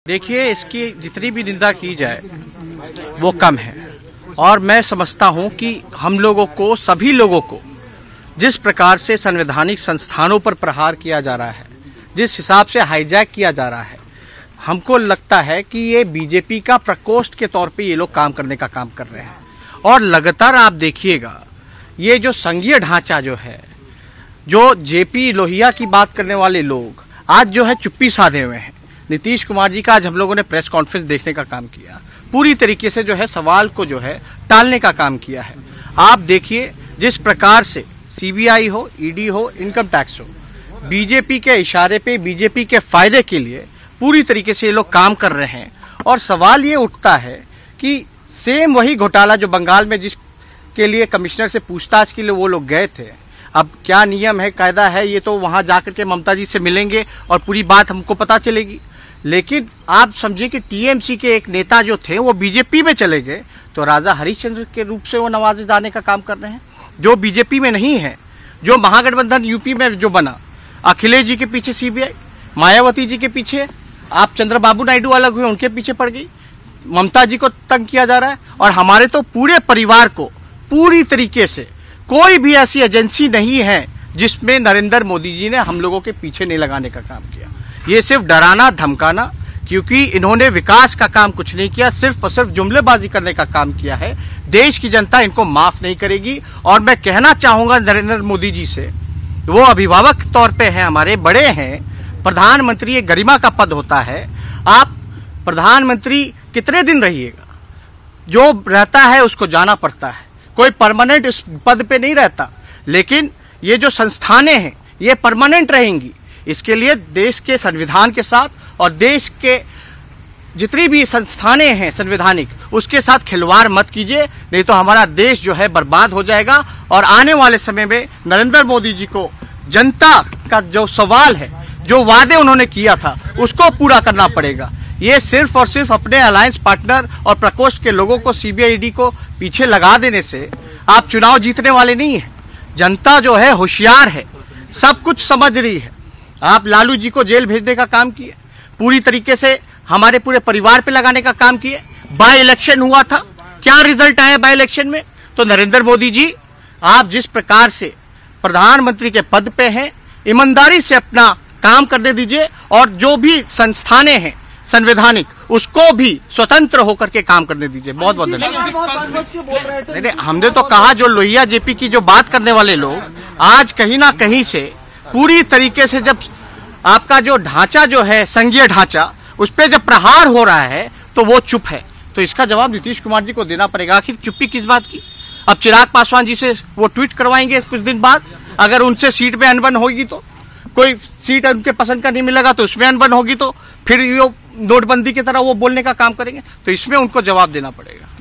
देखिए, इसकी जितनी भी निंदा की जाए वो कम है। और मैं समझता हूं कि हम लोगों को, सभी लोगों को, जिस प्रकार से संवैधानिक संस्थानों पर प्रहार किया जा रहा है, जिस हिसाब से हाईजैक किया जा रहा है, हमको लगता है कि ये बीजेपी का प्रकोष्ठ के तौर पे ये लोग काम करने का काम कर रहे हैं। और लगातार आप देखिएगा, ये जो संघीय ढांचा जो है, जो जेपी लोहिया की बात करने वाले लोग आज जो है चुप्पी साधे हुए हैं। नीतीश कुमार जी का आज हम लोगों ने प्रेस कॉन्फ्रेंस देखने का काम किया, पूरी तरीके से जो है सवाल को जो है टालने का काम किया है। आप देखिए, जिस प्रकार से सीबीआई हो, ईडी हो, इनकम टैक्स हो, बीजेपी के इशारे पे, बीजेपी के फायदे के लिए पूरी तरीके से ये लोग काम कर रहे हैं। और सवाल ये उठता है कि सेम वही घोटाला जो बंगाल में जिसके लिए कमिश्नर से पूछताछ के लिए वो लोग गए थे, अब क्या नियम है, कायदा है, ये तो वहां जाकर के ममता जी से मिलेंगे और पूरी बात हमको पता चलेगी। लेकिन आप समझिए कि टीएमसी के एक नेता जो थे वो बीजेपी में चले गए, तो राजा हरिश्चंद्र के रूप से वो नवाजे जाने का काम कर रहे हैं, जो बीजेपी में नहीं है। जो महागठबंधन यूपी में जो बना, अखिलेश जी के पीछे सीबीआई, मायावती जी के पीछे आप चंद्रबाबू नायडू अलग हुए, उनके पीछे पड़ गई, ममता जी को तंग किया जा रहा है। और हमारे तो पूरे परिवार को पूरी तरीके से कोई भी ऐसी एजेंसी नहीं है जिसमें नरेंद्र मोदी जी ने हम लोगों के पीछे नहीं लगाने का काम किया। ये सिर्फ डराना धमकाना, क्योंकि इन्होंने विकास का काम कुछ नहीं किया, सिर्फ और सिर्फ जुमलेबाजी करने का काम किया है। देश की जनता इनको माफ नहीं करेगी। और मैं कहना चाहूंगा नरेंद्र मोदी जी से, वो अभिभावक तौर पे हैं, हमारे बड़े हैं, प्रधानमंत्री एक गरिमा का पद होता है। आप प्रधानमंत्री कितने दिन रहिएगा, जो रहता है उसको जाना पड़ता है, कोई परमानेंट इस पद पे नहीं रहता। लेकिन ये जो संस्थानें हैं ये परमानेंट रहेंगी। इसके लिए देश के संविधान के साथ और देश के जितनी भी संस्थानें हैं संवैधानिक, उसके साथ खिलवाड़ मत कीजिए, नहीं तो हमारा देश जो है बर्बाद हो जाएगा। और आने वाले समय में नरेंद्र मोदी जी को जनता का जो सवाल है, जो वादे उन्होंने किया था, उसको पूरा करना पड़ेगा। ये सिर्फ और सिर्फ अपने अलायंस पार्टनर और प्रकोष्ठ के लोगों को, सीबीआई ईडी को पीछे लगा देने से आप चुनाव जीतने वाले नहीं हैं। जनता जो है होशियार है, सब कुछ समझ रही है। आप लालू जी को जेल भेजने का काम किए, पूरी तरीके से हमारे पूरे परिवार पे लगाने का काम किए। बाय इलेक्शन हुआ था, क्या रिजल्ट आया बाय इलेक्शन में? तो नरेंद्र मोदी जी, आप जिस प्रकार से प्रधानमंत्री के पद पे हैं, ईमानदारी से अपना काम करने दीजिए। और जो भी संस्थानें हैं संवैधानिक, उसको भी स्वतंत्र होकर के काम करने दीजिए। बहुत बहुत धन्यवाद। नहीं, हमने तो कहा जो लोहिया जेपी की जो बात करने वाले लोग आज कहीं ना कहीं से पूरी तरीके से, जब आपका जो ढांचा जो है संघीय ढांचा, उस पर जब प्रहार हो रहा है तो वो चुप है। तो इसका जवाब नीतीश कुमार जी को देना पड़ेगा। आखिर चुप्पी किस बात की? अब चिराग पासवान जी से वो ट्वीट करवाएंगे कुछ दिन बाद, अगर उनसे सीट पे अनबन होगी तो, कोई सीट उनके पसंद का नहीं मिलेगा तो उसमें अनबन होगी, तो फिर वो नोटबंदी की तरह वो बोलने का काम करेंगे। तो इसमें उनको जवाब देना पड़ेगा।